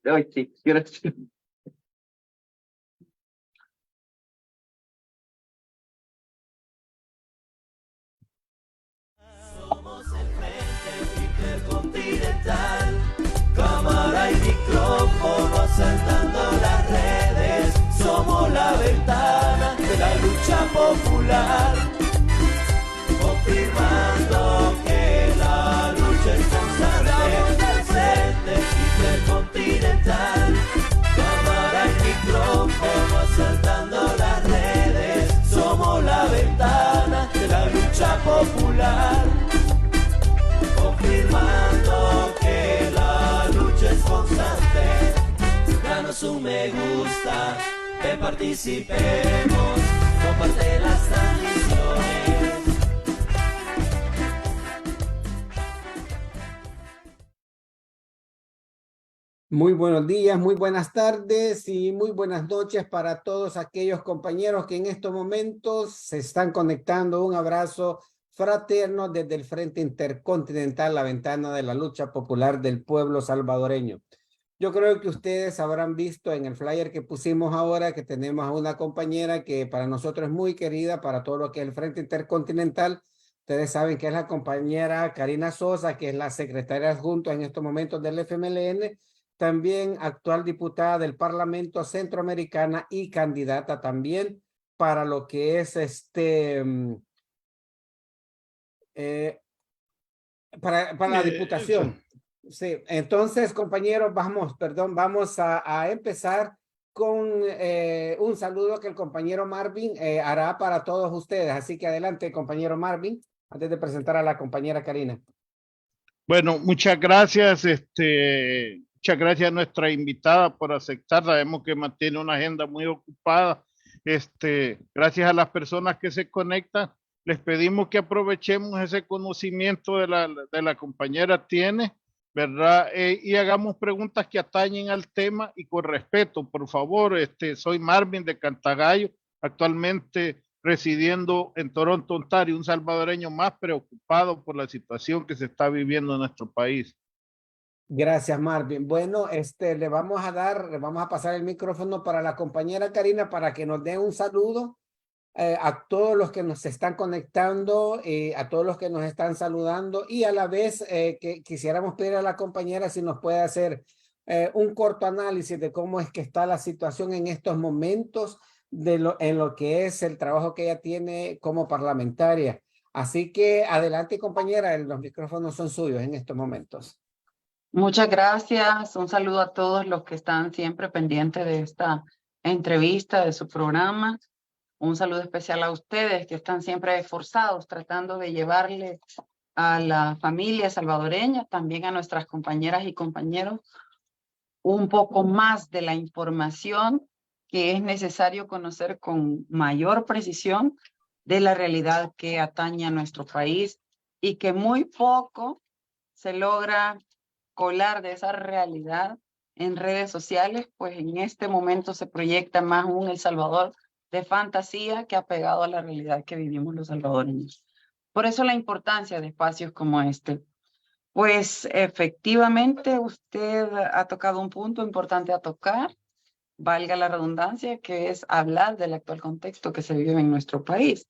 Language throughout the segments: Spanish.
Ay, sí, gracias. Somos el Frente Intercontinental, cámara y micrófono saltando las redes. Somos la ventana de la lucha popular, confirmando que la lucha es constante. El Frente Intercontinental, cámara y micrófono saltando las redes. Somos la ventana de la lucha popular, confirmando que la lucha es constante. Danos un me gusta, que participemos, comparte las transmisiones. Muy buenos días, muy buenas tardes y muy buenas noches para todos aquellos compañeros que en estos momentos se están conectando. Un abrazo fraterno desde el Frente Intercontinental, la ventana de la lucha popular del pueblo salvadoreño. Yo creo que ustedes habrán visto en el flyer que pusimos ahora que tenemos a una compañera que para nosotros es muy querida para todo lo que es el Frente Intercontinental. Ustedes saben que es la compañera Karina Sosa, que es la secretaria adjunta en estos momentos del FMLN, también actual diputada del Parlamento Centroamericana y candidata también para lo que es para la diputación. Sí, entonces, compañeros, vamos a empezar con un saludo que el compañero Marvin hará para todos ustedes. Así que adelante, compañero Marvin, antes de presentar a la compañera Karina. Bueno, muchas gracias. Muchas gracias a nuestra invitada por aceptar. Sabemos que mantiene una agenda muy ocupada. Gracias a las personas que se conectan. Les pedimos que aprovechemos ese conocimiento de la compañera tiene, ¿verdad? Y hagamos preguntas que atañen al tema y con respeto, por favor. Soy Marvin de Cantagallo, actualmente residiendo en Toronto, Ontario, un salvadoreño más preocupado por la situación que se está viviendo en nuestro país. Gracias, Marvin. Bueno, le vamos a pasar el micrófono para la compañera Karina para que nos dé un saludo a todos los que nos están conectando, a todos los que nos están saludando y a la vez que quisiéramos pedir a la compañera si nos puede hacer un corto análisis de cómo es que está la situación en estos momentos en lo que es el trabajo que ella tiene como parlamentaria. Así que adelante, compañera, los micrófonos son suyos en estos momentos. Muchas gracias. Un saludo a todos los que están siempre pendientes de esta entrevista, de su programa. Un saludo especial a ustedes que están siempre esforzados tratando de llevarle a la familia salvadoreña, también a nuestras compañeras y compañeros, un poco más de la información que es necesario conocer con mayor precisión de la realidad que atañe a nuestro país y que muy poco se logra colar de esa realidad en redes sociales, pues en este momento se proyecta más un El Salvador de fantasía que apegado a la realidad que vivimos los salvadoreños. Por eso la importancia de espacios como este. Pues efectivamente usted ha tocado un punto importante a tocar, valga la redundancia, que es hablar del actual contexto que se vive en nuestro país.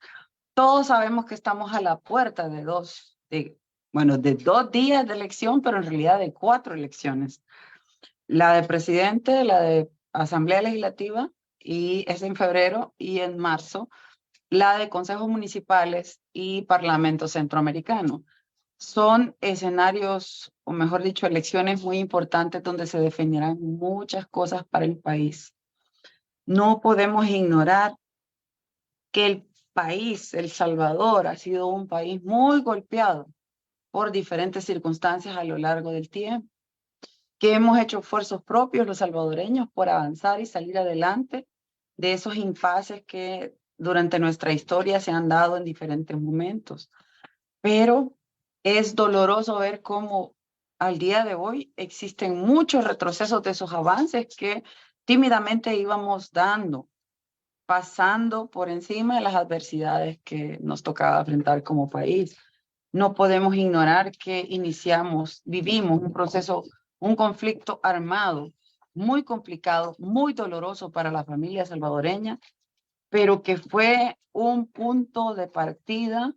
Todos sabemos que estamos a la puerta de dos días de elección, pero en realidad de 4 elecciones. La de presidente, la de Asamblea Legislativa, y es en febrero, y en marzo, la de consejos municipales y Parlamento Centroamericano. Son escenarios, o mejor dicho, elecciones muy importantes donde se definirán muchas cosas para el país. No podemos ignorar que el país, El Salvador, ha sido un país muy golpeado por diferentes circunstancias a lo largo del tiempo, que hemos hecho esfuerzos propios los salvadoreños por avanzar y salir adelante de esos impases que durante nuestra historia se han dado en diferentes momentos. Pero es doloroso ver cómo al día de hoy existen muchos retrocesos de esos avances que tímidamente íbamos dando, pasando por encima de las adversidades que nos tocaba enfrentar como país. No podemos ignorar que vivimos un proceso, un conflicto armado muy complicado, muy doloroso para la familia salvadoreña, pero que fue un punto de partida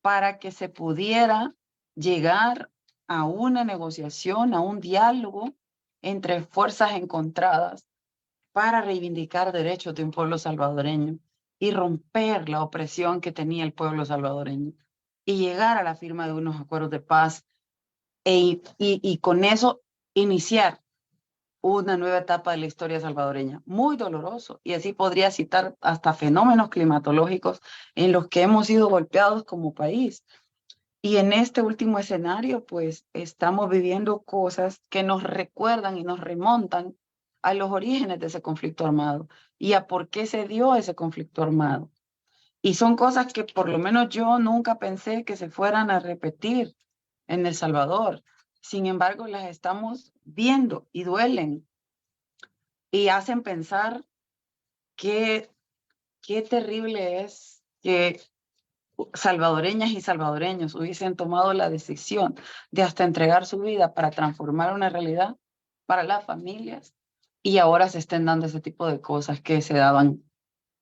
para que se pudiera llegar a una negociación, a un diálogo entre fuerzas encontradas para reivindicar derechos de un pueblo salvadoreño y romper la opresión que tenía el pueblo salvadoreño y llegar a la firma de unos acuerdos de paz y con eso iniciar una nueva etapa de la historia salvadoreña. Muy doloroso. Y así podría citar hasta fenómenos climatológicos en los que hemos sido golpeados como país. Y en este último escenario, pues estamos viviendo cosas que nos recuerdan y nos remontan a los orígenes de ese conflicto armado y a por qué se dio ese conflicto armado. Y son cosas que por lo menos yo nunca pensé que se fueran a repetir en El Salvador. Sin embargo, las estamos viendo y duelen y hacen pensar qué terrible es que salvadoreñas y salvadoreños hubiesen tomado la decisión de hasta entregar su vida para transformar una realidad para las familias y ahora se estén dando ese tipo de cosas que se daban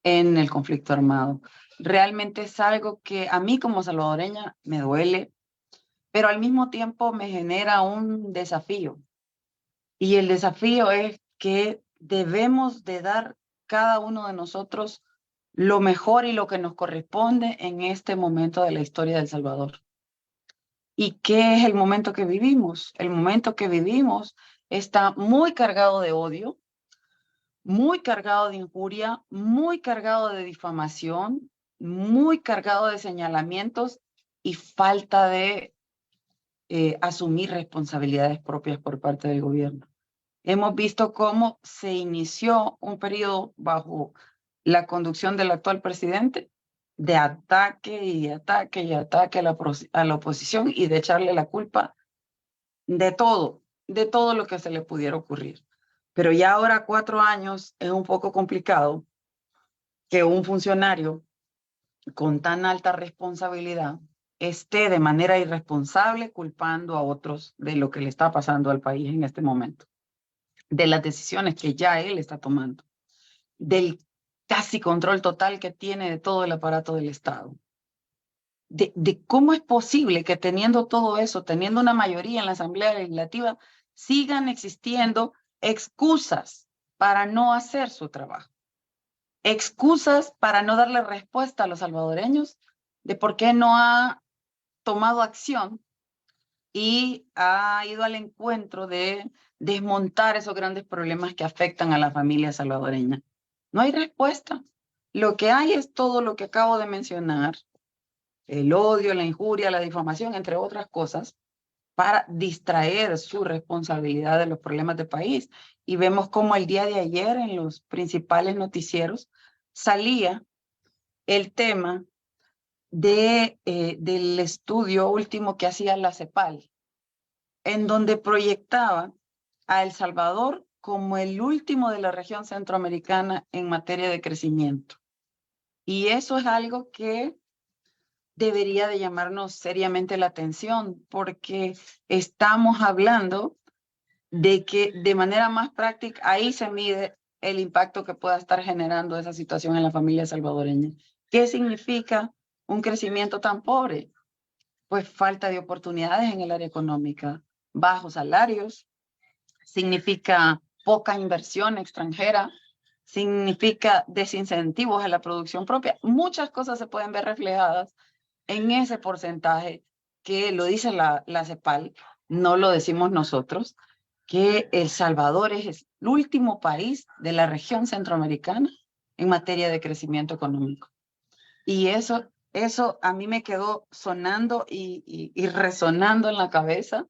en el conflicto armado. Realmente es algo que a mí como salvadoreña me duele, pero al mismo tiempo me genera un desafío. Y el desafío es que debemos de dar cada uno de nosotros lo mejor y lo que nos corresponde en este momento de la historia de El Salvador. ¿Y qué es el momento que vivimos? El momento que vivimos está muy cargado de odio, muy cargado de injuria, muy cargado de difamación, muy cargado de señalamientos y falta de asumir responsabilidades propias por parte del gobierno. Hemos visto cómo se inició un periodo bajo la conducción del actual presidente de ataque y ataque y ataque a la oposición y de echarle la culpa de todo lo que se le pudiera ocurrir. Pero ya ahora 4 años es un poco complicado que un funcionario con tan alta responsabilidad esté de manera irresponsable culpando a otros de lo que le está pasando al país en este momento, de las decisiones que ya él está tomando, del casi control total que tiene de todo el aparato del Estado, de cómo es posible que teniendo todo eso, teniendo una mayoría en la Asamblea Legislativa, sigan existiendo excusas para no hacer su trabajo, excusas para no darle respuesta a los salvadoreños de por qué no ha tomado acción y ha ido al encuentro de desmontar esos grandes problemas que afectan a la familia salvadoreña. No hay respuesta. Lo que hay es todo lo que acabo de mencionar, el odio, la injuria, la difamación, entre otras cosas, para distraer su responsabilidad de los problemas del país. Y vemos cómo el día de ayer en los principales noticieros salía el tema del estudio último que hacía la CEPAL, en donde proyectaba a El Salvador como el último de la región centroamericana en materia de crecimiento. Y eso es algo que debería de llamarnos seriamente la atención, porque estamos hablando de que de manera más práctica ahí se mide el impacto que pueda estar generando esa situación en la familia salvadoreña. ¿Qué significa un crecimiento tan pobre? Pues falta de oportunidades en el área económica, bajos salarios, significa poca inversión extranjera, significa desincentivos a la producción propia. Muchas cosas se pueden ver reflejadas en ese porcentaje que lo dice la CEPAL, no lo decimos nosotros, que El Salvador es el último país de la región centroamericana en materia de crecimiento económico. Y eso a mí me quedó sonando y resonando en la cabeza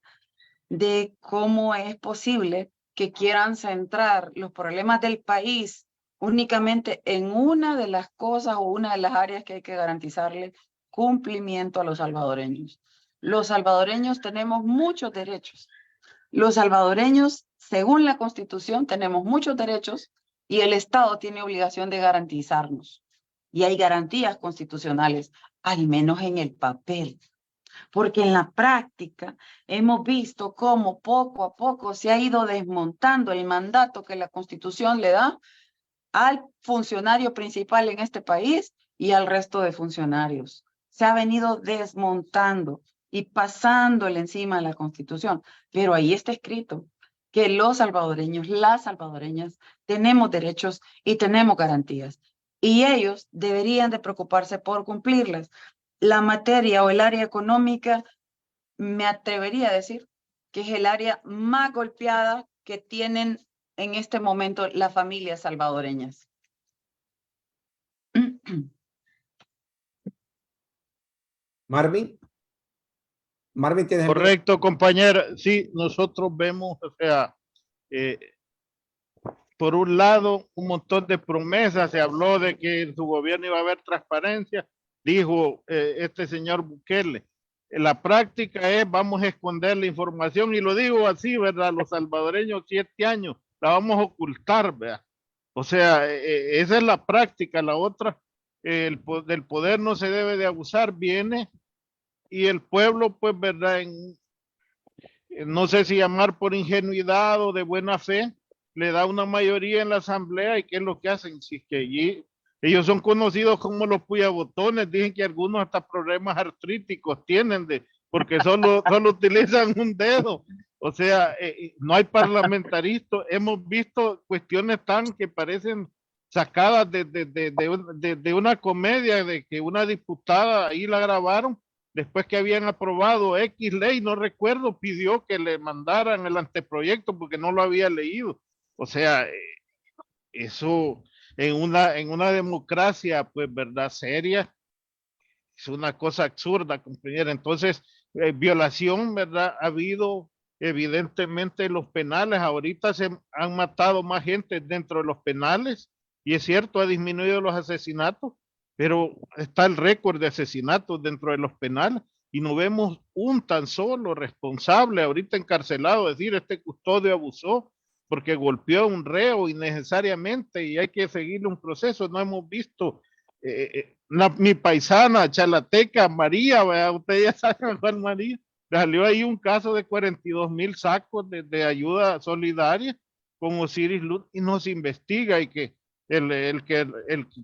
de cómo es posible que quieran centrar los problemas del país únicamente en una de las cosas o una de las áreas que hay que garantizarle cumplimiento a los salvadoreños. Los salvadoreños tenemos muchos derechos. Los salvadoreños, según la Constitución, tenemos muchos derechos y el Estado tiene obligación de garantizarnos. Y hay garantías constitucionales, al menos en el papel. porque en la práctica hemos visto cómo poco a poco se ha ido desmontando el mandato que la Constitución le da al funcionario principal en este país y al resto de funcionarios. Se ha venido desmontando y pasándole encima a la Constitución, pero ahí está escrito que los salvadoreños, las salvadoreñas, tenemos derechos y tenemos garantías, y ellos deberían de preocuparse por cumplirlas. La materia o el área económica, me atrevería a decir que es el área más golpeada que tienen en este momento las familias salvadoreñas. Marvin. Marvin, ¿tienes el Correcto, compañera. Sí, nosotros vemos, o sea, por un lado, un montón de promesas. Se habló de que en su gobierno iba a haber transparencia, dijo este señor Bukele. La práctica es, vamos a esconder la información, y lo digo así, ¿verdad? Los salvadoreños, 7 años, la vamos a ocultar, ¿verdad? O sea, esa es la práctica. La otra, del poder no se debe de abusar, viene, y el pueblo, pues, ¿verdad? No sé si llamar por ingenuidad o de buena fe, le da una mayoría en la asamblea. ¿Y qué es lo que hacen? Si es que allí ellos son conocidos como los puyabotones, dicen que algunos hasta problemas artríticos tienen, porque solo utilizan un dedo. O sea, no hay parlamentaristas. Hemos visto cuestiones tan que parecen sacadas de una comedia, de que una diputada ahí la grabaron después que habían aprobado X ley, no recuerdo, pidió que le mandaran el anteproyecto porque no lo había leído. O sea, eso en una democracia, pues, verdad, seria, es una cosa absurda, compañera. Entonces, violación, verdad, ha habido evidentemente en los penales. Ahorita se han matado más gente dentro de los penales, y es cierto, ha disminuido los asesinatos, pero está el récord de asesinatos dentro de los penales y no vemos un tan solo responsable ahorita encarcelado. Es decir, este custodio abusó porque golpeó a un reo innecesariamente y hay que seguirle un proceso. No hemos visto mi paisana chalateca María, ¿verdad? Usted ya sabe cuál María, salió ahí un caso de 42,000 sacos de ayuda solidaria con Osiris Luz, y no se investiga, y que el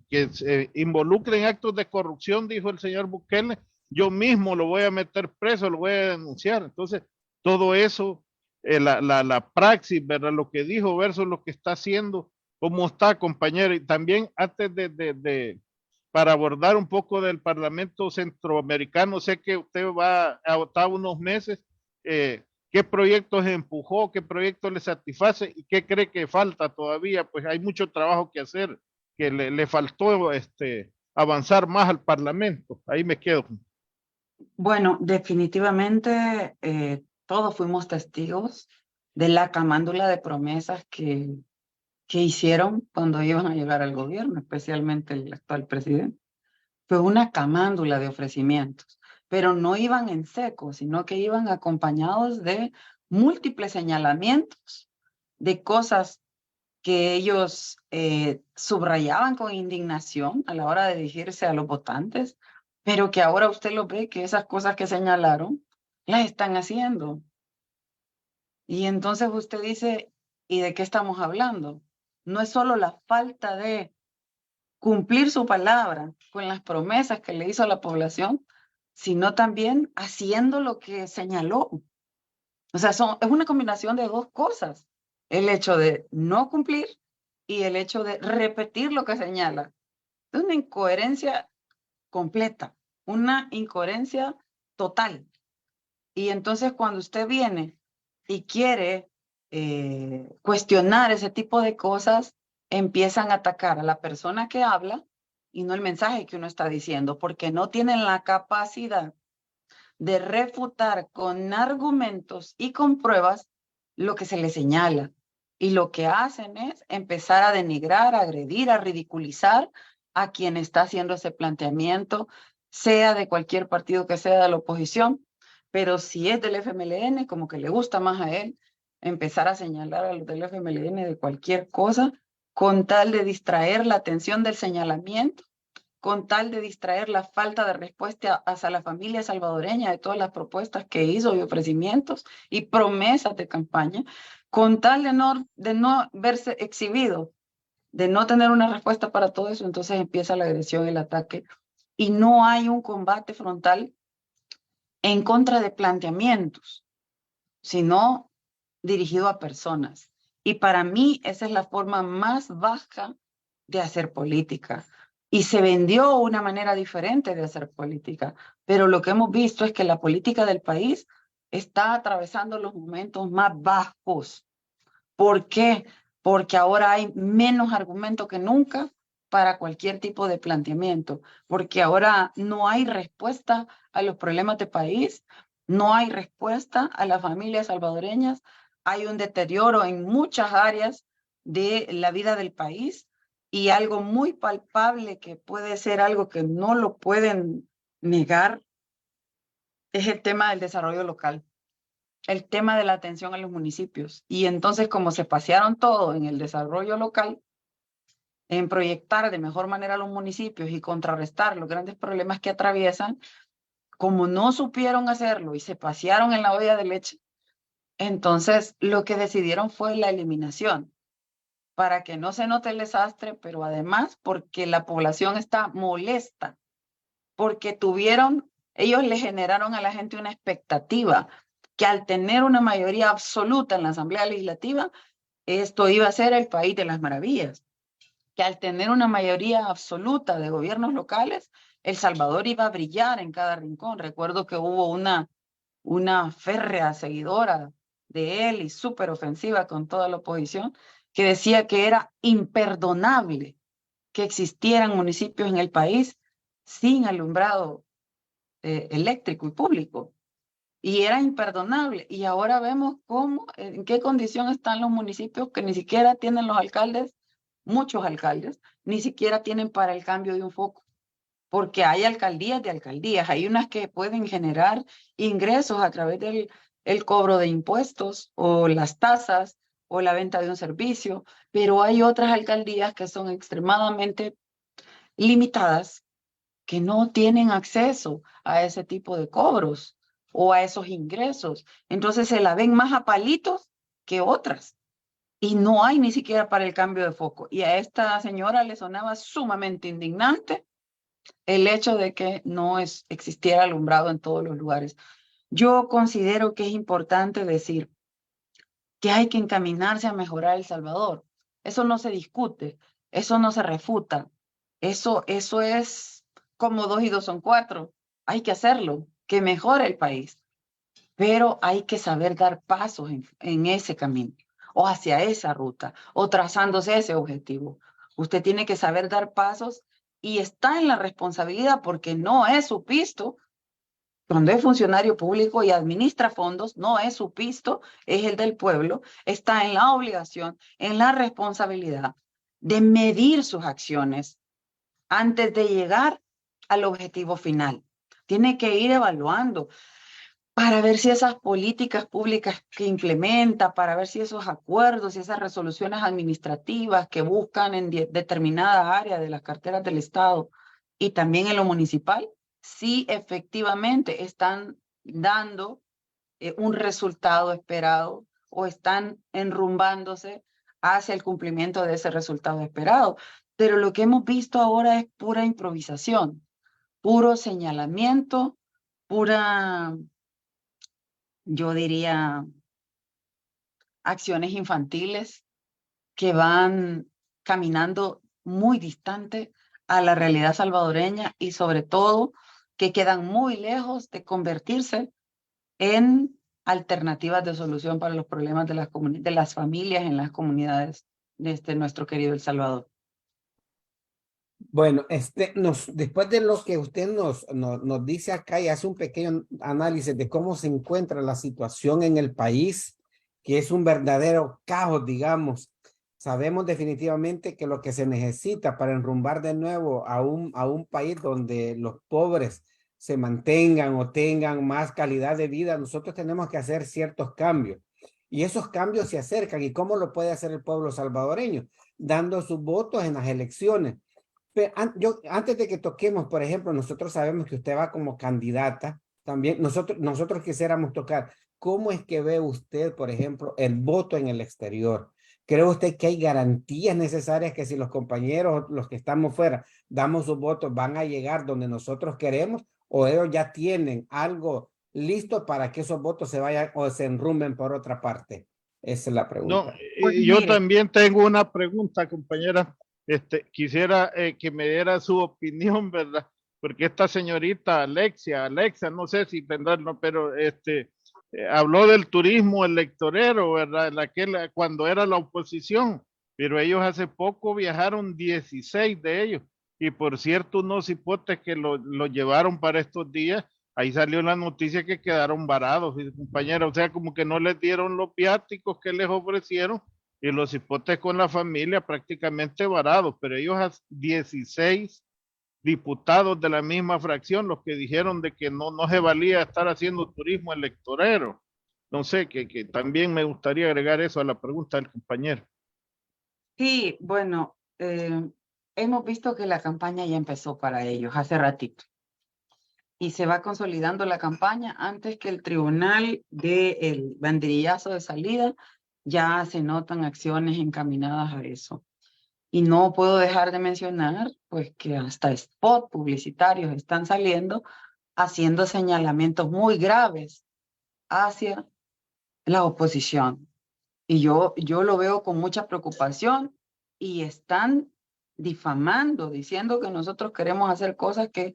que se involucre en actos de corrupción, dijo el señor Bukele, yo mismo lo voy a meter preso, lo voy a denunciar. Entonces, todo eso, la praxis, ¿verdad? Lo que dijo versus lo que está haciendo, cómo está, compañero. Y también antes para abordar un poco del Parlamento Centroamericano, sé que usted va a votar unos meses, ¿qué proyectos empujó, qué proyectos le satisface y qué cree que falta todavía? Pues hay mucho trabajo que hacer, que le faltó avanzar más al Parlamento. Ahí me quedo. Bueno, definitivamente todos fuimos testigos de la camándula de promesas que hicieron cuando iban a llegar al gobierno, especialmente el actual presidente. Fue una camándula de ofrecimientos, pero no iban en seco, sino que iban acompañados de múltiples señalamientos de cosas que ellos subrayaban con indignación a la hora de dirigirse a los votantes, pero que ahora usted lo ve que esas cosas que señalaron las están haciendo. Y entonces usted dice, ¿y de qué estamos hablando? No es solo la falta de cumplir su palabra con las promesas que le hizo a la población, sino también haciendo lo que señaló. O sea, es una combinación de dos cosas. El hecho de no cumplir y el hecho de repetir lo que señala. Es una incoherencia completa, una incoherencia total. Y entonces cuando usted viene y quiere cuestionar ese tipo de cosas, empiezan a atacar a la persona que habla y no el mensaje que uno está diciendo, porque no tienen la capacidad de refutar con argumentos y con pruebas lo que se les señala. Y lo que hacen es empezar a denigrar, a agredir, a ridiculizar a quien está haciendo ese planteamiento, sea de cualquier partido que sea de la oposición, pero si es del FMLN, como que le gusta más a él empezar a señalar a los del FMLN de cualquier cosa, con tal de distraer la atención del señalamiento con tal de distraer la falta de respuesta hacia la familia salvadoreña de todas las propuestas que hizo y ofrecimientos y promesas de campaña, con tal de no verse exhibido, de no tener una respuesta para todo eso, entonces empieza la agresión, el ataque, y no hay un combate frontal en contra de planteamientos, sino dirigido a personas. Y para mí esa es la forma más baja de hacer política. Y se vendió una manera diferente de hacer política. Pero lo que hemos visto es que la política del país está atravesando los momentos más bajos. ¿Por qué? Porque ahora hay menos argumento que nunca para cualquier tipo de planteamiento. Porque ahora no hay respuesta a los problemas de país, no hay respuesta a las familias salvadoreñas, hay un deterioro en muchas áreas de la vida del país y algo muy palpable que puede ser algo que no lo pueden negar es el tema del desarrollo local, el tema de la atención a los municipios. Y entonces, como se pasearon todo en el desarrollo local, en proyectar de mejor manera los municipios y contrarrestar los grandes problemas que atraviesan, como no supieron hacerlo y se pasearon en la olla de leche, entonces lo que decidieron fue la eliminación, para que no se note el desastre, pero además porque la población está molesta, porque ellos le generaron a la gente una expectativa que al tener una mayoría absoluta en la Asamblea Legislativa, esto iba a ser el país de las maravillas, que al tener una mayoría absoluta de gobiernos locales, El Salvador iba a brillar en cada rincón. Recuerdo que hubo una férrea seguidora de él y súper ofensiva con toda la oposición, que decía que era imperdonable que existieran municipios en el país sin alumbrado eléctrico y público. Y era imperdonable. Y ahora vemos en qué condición están los municipios que ni siquiera tienen los alcaldes, muchos alcaldes, ni siquiera tienen para el cambio de un foco. Porque hay alcaldías de alcaldías, hay unas que pueden generar ingresos a través del cobro de impuestos o las tasas o la venta de un servicio, pero hay otras alcaldías que son extremadamente limitadas, que no tienen acceso a ese tipo de cobros o a esos ingresos. Entonces se la ven más a palitos que otras. Y no hay ni siquiera para el cambio de foco. Y a esta señora le sonaba sumamente indignante el hecho de que no existiera alumbrado en todos los lugares. Yo considero que es importante decir que hay que encaminarse a mejorar El Salvador. Eso no se discute, eso no se refuta. Eso es como 2 y 2 son 4. Hay que hacerlo, que mejore el país. Pero hay que saber dar pasos en ese camino, o hacia esa ruta, o trazándose ese objetivo. Usted tiene que saber dar pasos y está en la responsabilidad, porque no es su pisto. Cuando es funcionario público y administra fondos, no es su pisto, es el del pueblo. Está en la obligación, en la responsabilidad de medir sus acciones antes de llegar al objetivo final. Tiene que ir evaluando para ver si esas políticas públicas que implementa, para ver si esos acuerdos y esas resoluciones administrativas que buscan en determinada área de las carteras del Estado y también en lo municipal, si efectivamente están dando un resultado esperado o están enrumbándose hacia el cumplimiento de ese resultado esperado. Pero lo que hemos visto ahora es pura improvisación, puro señalamiento, pura, yo diría, acciones infantiles que van caminando muy distante a la realidad salvadoreña y sobre todo que quedan muy lejos de convertirse en alternativas de solución para los problemas de las familias en las comunidades de nuestro querido El Salvador. Bueno, después de lo que usted nos dice acá y hace un pequeño análisis de cómo se encuentra la situación en el país, que es un verdadero caos, digamos. Sabemos definitivamente que lo que se necesita para enrumbar de nuevo a un país donde los pobres se mantengan o tengan más calidad de vida, nosotros tenemos que hacer ciertos cambios. Y esos cambios se acercan. ¿Y cómo lo puede hacer el pueblo salvadoreño? Dando sus votos en las elecciones. Pero antes de que toquemos, por ejemplo, nosotros sabemos que usted va como candidata, también nosotros quisiéramos tocar, ¿cómo es que ve usted, por ejemplo, el voto en el exterior? ¿Cree usted que hay garantías necesarias que si los compañeros, los que estamos fuera, damos sus votos, van a llegar donde nosotros queremos, o ellos ya tienen algo listo para que esos votos se vayan o se enrumben por otra parte? Esa es la No, pregunta. Pues yo mire, también tengo una pregunta, compañera. Quisiera que me diera su opinión, ¿verdad? Porque esta señorita Alexa, no sé si tendrá, no, pero habló del turismo electorero, ¿verdad? Cuando era la oposición, pero ellos hace poco viajaron 16 de ellos. Y por cierto, unos hipotes que lo llevaron para estos días, ahí salió la noticia que quedaron varados, compañera. O sea, como que no les dieron los viáticos que les ofrecieron y los hipotes con la familia prácticamente varados, pero ellos 16 diputados de la misma fracción, los que dijeron de que no se valía estar haciendo turismo electorero. No sé, que también me gustaría agregar eso a la pregunta del compañero. sí, bueno, hemos visto que la campaña ya empezó para ellos hace ratito y se va consolidando la campaña antes que el tribunal dé el banderillazo de salida. Ya se notan acciones encaminadas a eso. Y no puedo dejar de mencionar, pues, que hasta spot publicitarios están saliendo haciendo señalamientos muy graves hacia la oposición. Y yo lo veo con mucha preocupación y están difamando, diciendo que nosotros queremos hacer cosas que,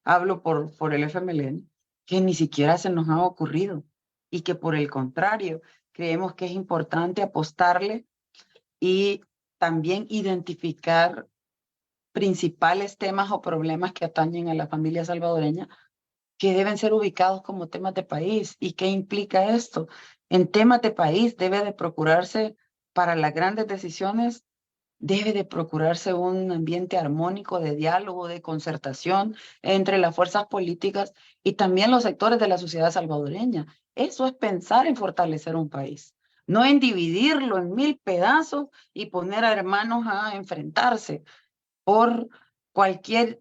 hablo por el FMLN, que ni siquiera se nos ha ocurrido y que por el contrario, creemos que es importante apostarle y también identificar principales temas o problemas que atañen a la familia salvadoreña que deben ser ubicados como temas de país. ¿Y qué implica esto? En temas de país debe de procurarse, para las grandes decisiones, debe de procurarse un ambiente armónico de diálogo, de concertación entre las fuerzas políticas y también los sectores de la sociedad salvadoreña. Eso es pensar en fortalecer un país, no en dividirlo en 1000 pedazos y poner a hermanos a enfrentarse por cualquier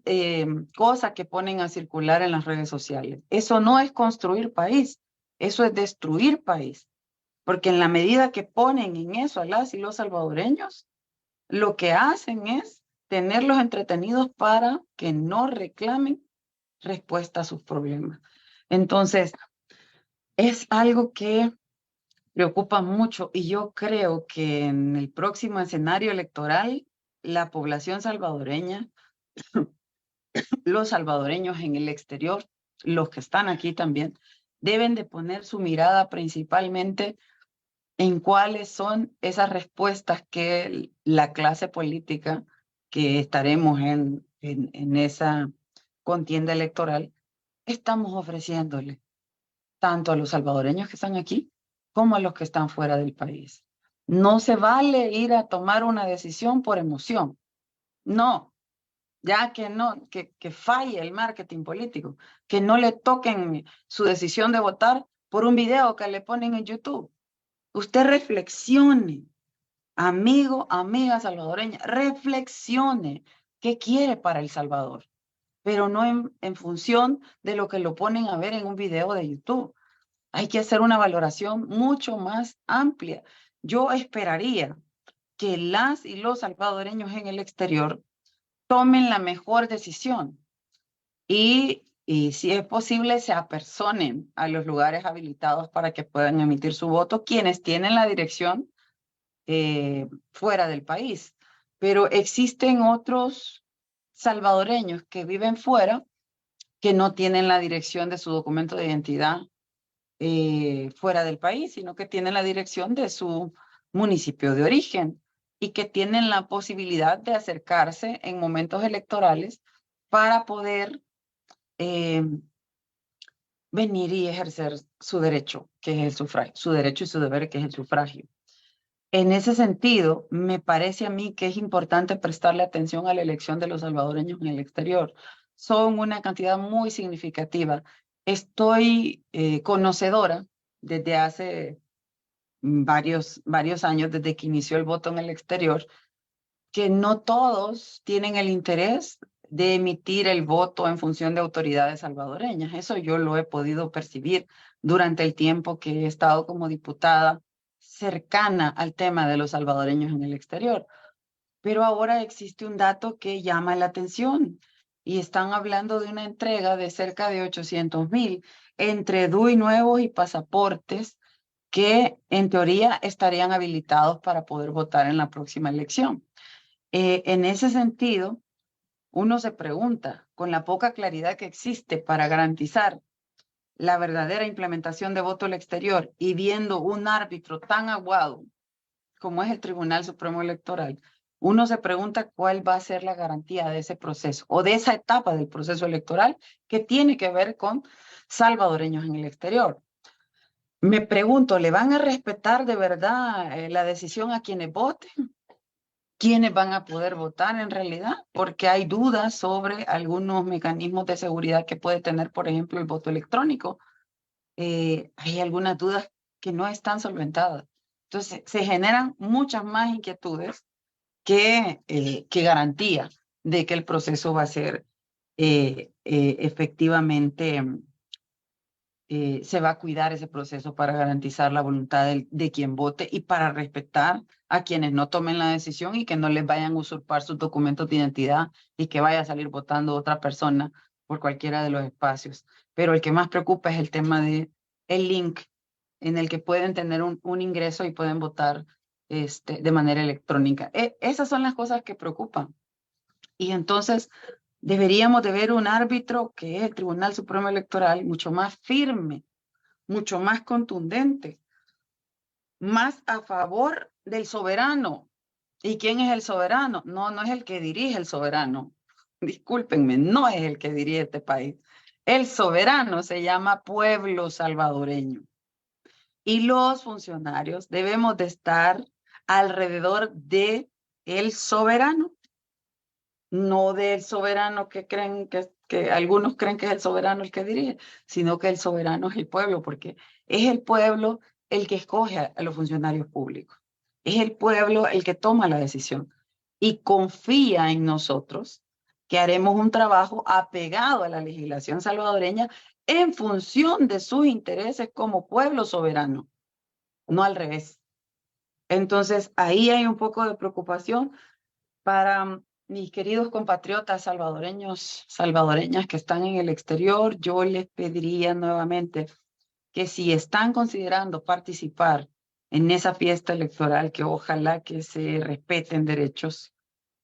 cosa que ponen a circular en las redes sociales. Eso no es construir país, eso es destruir país. Porque en la medida que ponen en eso a las y los salvadoreños, lo que hacen es tenerlos entretenidos para que no reclamen respuesta a sus problemas. Entonces, es algo que preocupa mucho y yo creo que en el próximo escenario electoral, la población salvadoreña, los salvadoreños en el exterior, los que están aquí también, deben de poner su mirada principalmente en cuáles son esas respuestas que la clase política que estaremos en esa contienda electoral estamos ofreciéndole, tanto a los salvadoreños que están aquí como a los que están fuera del país. No se vale ir a tomar una decisión por emoción. No, ya que no, que falle el marketing político, que no le toquen su decisión de votar por un video que le ponen en YouTube. Usted reflexione, amigo, amiga salvadoreña, reflexione qué quiere para El Salvador, pero no en función de lo que lo ponen a ver en un video de YouTube. Hay que hacer una valoración mucho más amplia. Yo esperaría que las y los salvadoreños en el exterior tomen la mejor decisión y si es posible se apersonen a los lugares habilitados para que puedan emitir su voto quienes tienen la dirección fuera del país. Pero existen otros salvadoreños que viven fuera que no tienen la dirección de su documento de identidad fuera del país, sino que tienen la dirección de su municipio de origen y que tienen la posibilidad de acercarse en momentos electorales para poder venir y ejercer su derecho, que es el sufragio, su derecho y su deber, que es el sufragio. En ese sentido, me parece a mí que es importante prestarle atención a la elección de los salvadoreños en el exterior. Son una cantidad muy significativa. Estoy conocedora desde hace varios años, desde que inició el voto en el exterior, que no todos tienen el interés de emitir el voto en función de autoridades salvadoreñas. Eso yo lo he podido percibir durante el tiempo que he estado como diputada cercana al tema de los salvadoreños en el exterior. Pero ahora existe un dato que llama la atención y están hablando de una entrega de cerca de 800,000 entre DUI nuevos y pasaportes que en teoría estarían habilitados para poder votar en la próxima elección. En ese sentido, uno se pregunta, con la poca claridad que existe para garantizar la verdadera implementación de voto al exterior y viendo un árbitro tan aguado como es el Tribunal Supremo Electoral, uno se pregunta cuál va a ser la garantía de ese proceso o de esa etapa del proceso electoral que tiene que ver con salvadoreños en el exterior. Me pregunto, ¿le van a respetar de verdad la decisión a quienes voten? ¿Quiénes van a poder votar en realidad? Porque hay dudas sobre algunos mecanismos de seguridad que puede tener, por ejemplo, el voto electrónico. Hay algunas dudas que no están solventadas. Entonces, se generan muchas más inquietudes que garantía de que el proceso va a ser efectivamente, se va a cuidar ese proceso para garantizar la voluntad de quien vote y para respetar a quienes no tomen la decisión y que no les vayan a usurpar sus documentos de identidad y que vaya a salir votando otra persona por cualquiera de los espacios. Pero el que más preocupa es el tema de el link en el que pueden tener un ingreso y pueden votar de manera electrónica. Esas son las cosas que preocupan. Y entonces deberíamos de ver un árbitro que es el Tribunal Supremo Electoral mucho más firme, mucho más contundente, más a favor del soberano. ¿Y quién es el soberano? No, no es el que dirige el soberano. Discúlpenme, no es el que dirige este país. El soberano se llama pueblo salvadoreño. Y los funcionarios debemos de estar alrededor de el soberano, no del soberano que creen que algunos creen que es el soberano el que dirige, sino que el soberano es el pueblo, porque es el pueblo el que escoge a los funcionarios públicos. Es el pueblo el que toma la decisión y confía en nosotros que haremos un trabajo apegado a la legislación salvadoreña en función de sus intereses como pueblo soberano, no al revés. Entonces, ahí hay un poco de preocupación para mis queridos compatriotas salvadoreños, salvadoreñas que están en el exterior. Yo les pediría nuevamente que si están considerando participar en esa fiesta electoral, que ojalá que se respeten derechos,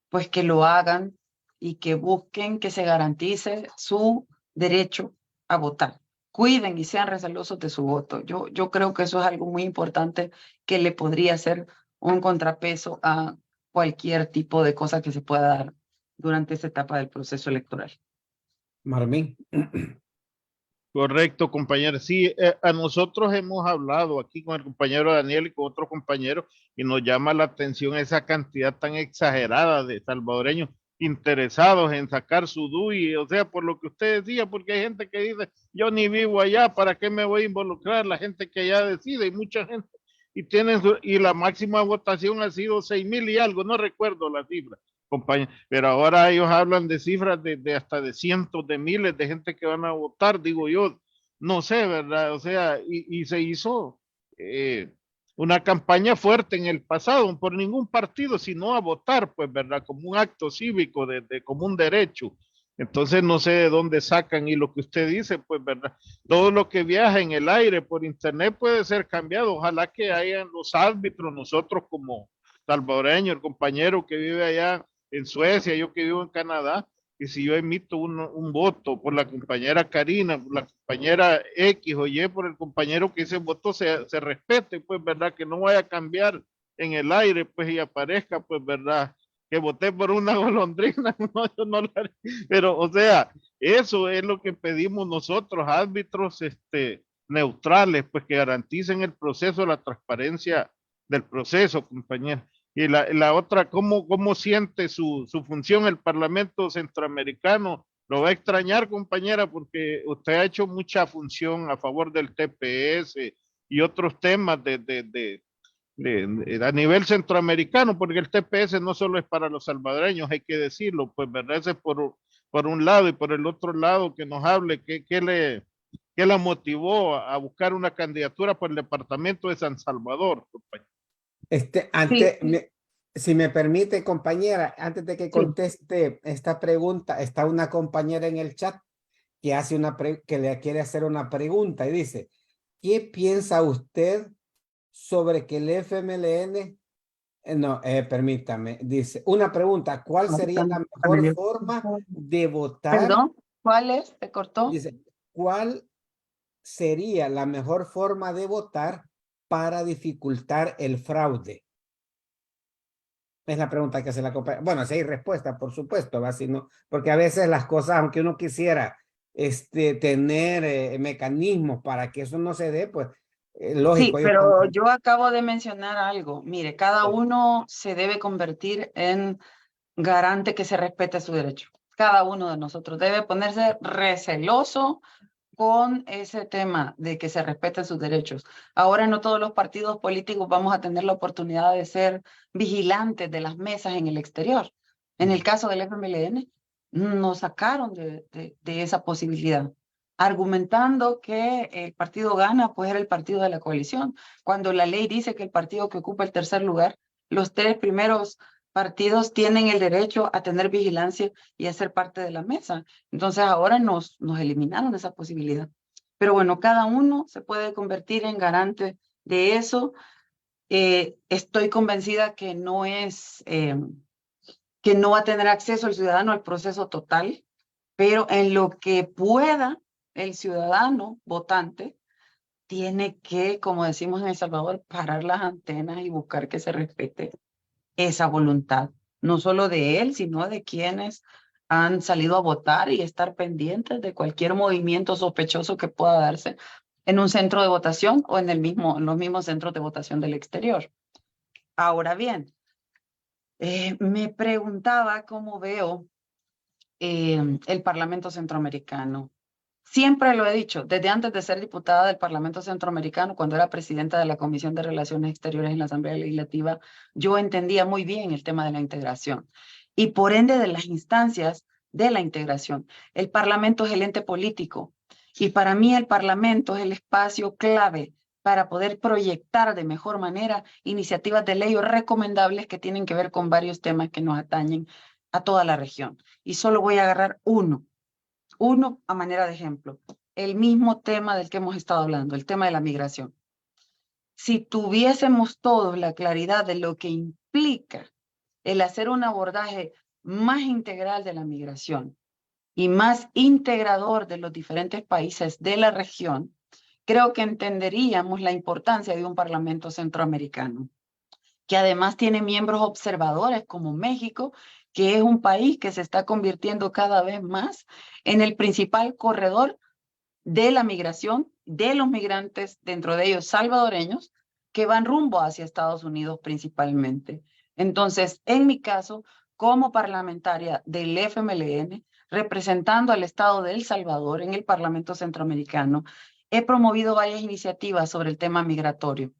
pues que lo hagan y que busquen que se garantice su derecho a votar. Cuiden y sean recelosos de su voto. Yo creo que eso es algo muy importante que le podría ser un contrapeso a cualquier tipo de cosa que se pueda dar durante esta etapa del proceso electoral. Marmín. Correcto, compañero. Sí, a nosotros hemos hablado aquí con el compañero Daniel y con otros compañeros y nos llama la atención esa cantidad tan exagerada de salvadoreños interesados en sacar su DUI, o sea, por lo que usted decía, porque hay gente que dice, yo ni vivo allá, ¿para qué me voy a involucrar? La gente que allá decide, y mucha gente, y la máxima votación ha sido 6,000 y algo, no recuerdo la cifra, compañero, pero ahora ellos hablan de cifras de hasta de cientos de miles de gente que van a votar, digo yo, no sé, ¿verdad? O sea, y se hizo una campaña fuerte en el pasado, por ningún partido, sino a votar, pues, ¿verdad? Como un acto cívico, como un derecho. Entonces no sé de dónde sacan y lo que usted dice, pues, ¿verdad? Todo lo que viaja en el aire por internet puede ser cambiado. Ojalá que hayan los árbitros, nosotros como salvadoreños, el compañero que vive allá en Suecia, yo que vivo en Canadá, y si yo emito un voto por la compañera Karina, por la compañera X o Y, por el compañero que ese voto se respete, pues, ¿verdad? Que no vaya a cambiar en el aire, pues, y aparezca, pues, ¿verdad? Que voté por una golondrina, no, yo no la haré. Pero, o sea, eso es lo que pedimos nosotros, árbitros neutrales, pues, que garanticen el proceso, la transparencia del proceso, compañero. Y la otra, ¿cómo siente su función el Parlamento Centroamericano? Lo va a extrañar, compañera, porque usted ha hecho mucha función a favor del TPS y otros temas a nivel centroamericano, porque el TPS no solo es para los salvadoreños, hay que decirlo, pues verdad, ese es por un lado, y por el otro lado que nos hable qué la motivó a buscar una candidatura por el departamento de San Salvador, compañero. Antes, si me permite, compañera, antes de que Sí. conteste esta pregunta, está una compañera en el chat que hace que le quiere hacer una pregunta y dice, ¿qué piensa usted sobre que el FMLN, permítame, dice, una pregunta, ¿cuál sería la mejor forma de votar? Perdón, ¿cuál es? ¿Se cortó? Dice, ¿cuál sería la mejor forma de votar para dificultar el fraude? Es la pregunta que se la compañera. Bueno, si hay respuesta, por supuesto, ¿va? Si no, porque a veces las cosas, aunque uno quisiera tener mecanismos para que eso no se dé, pues lógico. Sí, pero yo acabo de mencionar algo. Mire, cada Sí. uno se debe convertir en garante que se respete su derecho. Cada uno de nosotros debe ponerse receloso con ese tema de que se respeten sus derechos. Ahora no todos los partidos políticos vamos a tener la oportunidad de ser vigilantes de las mesas en el exterior. En el caso del FMLN, nos sacaron de esa posibilidad, argumentando que el partido gana, pues era el partido de la coalición, cuando la ley dice que el partido que ocupa el tercer lugar, los 3 primeros partidos tienen el derecho a tener vigilancia y a ser parte de la mesa. Entonces ahora nos eliminaron esa posibilidad. Pero bueno, cada uno se puede convertir en garante de eso. Estoy convencida que no que no va a tener acceso el ciudadano al proceso total, pero en lo que pueda el ciudadano votante tiene que, como decimos en El Salvador, parar las antenas y buscar que se respete esa voluntad, no solo de él, sino de quienes han salido a votar y estar pendientes de cualquier movimiento sospechoso que pueda darse en un centro de votación o en los mismos centros de votación del exterior. Ahora bien, me preguntaba cómo veo el Parlamento Centroamericano. Siempre lo he dicho, desde antes de ser diputada del Parlamento Centroamericano, cuando era presidenta de la Comisión de Relaciones Exteriores en la Asamblea Legislativa, yo entendía muy bien el tema de la integración y por ende de las instancias de la integración. El Parlamento es el ente político y para mí el Parlamento es el espacio clave para poder proyectar de mejor manera iniciativas de ley o recomendables que tienen que ver con varios temas que nos atañen a toda la región. Y solo voy a agarrar uno a manera de ejemplo, el mismo tema del que hemos estado hablando, el tema de la migración. Si tuviésemos todos la claridad de lo que implica el hacer un abordaje más integral de la migración y más integrador de los diferentes países de la región, creo que entenderíamos la importancia de un Parlamento centroamericano, que además tiene miembros observadores como México, que es un país que se está convirtiendo cada vez más en el principal corredor de la migración de los migrantes, dentro de ellos salvadoreños, que van rumbo hacia Estados Unidos principalmente. Entonces, en mi caso, como parlamentaria del FMLN, representando al Estado de El Salvador en el Parlamento Centroamericano, he promovido varias iniciativas sobre el tema migratorio,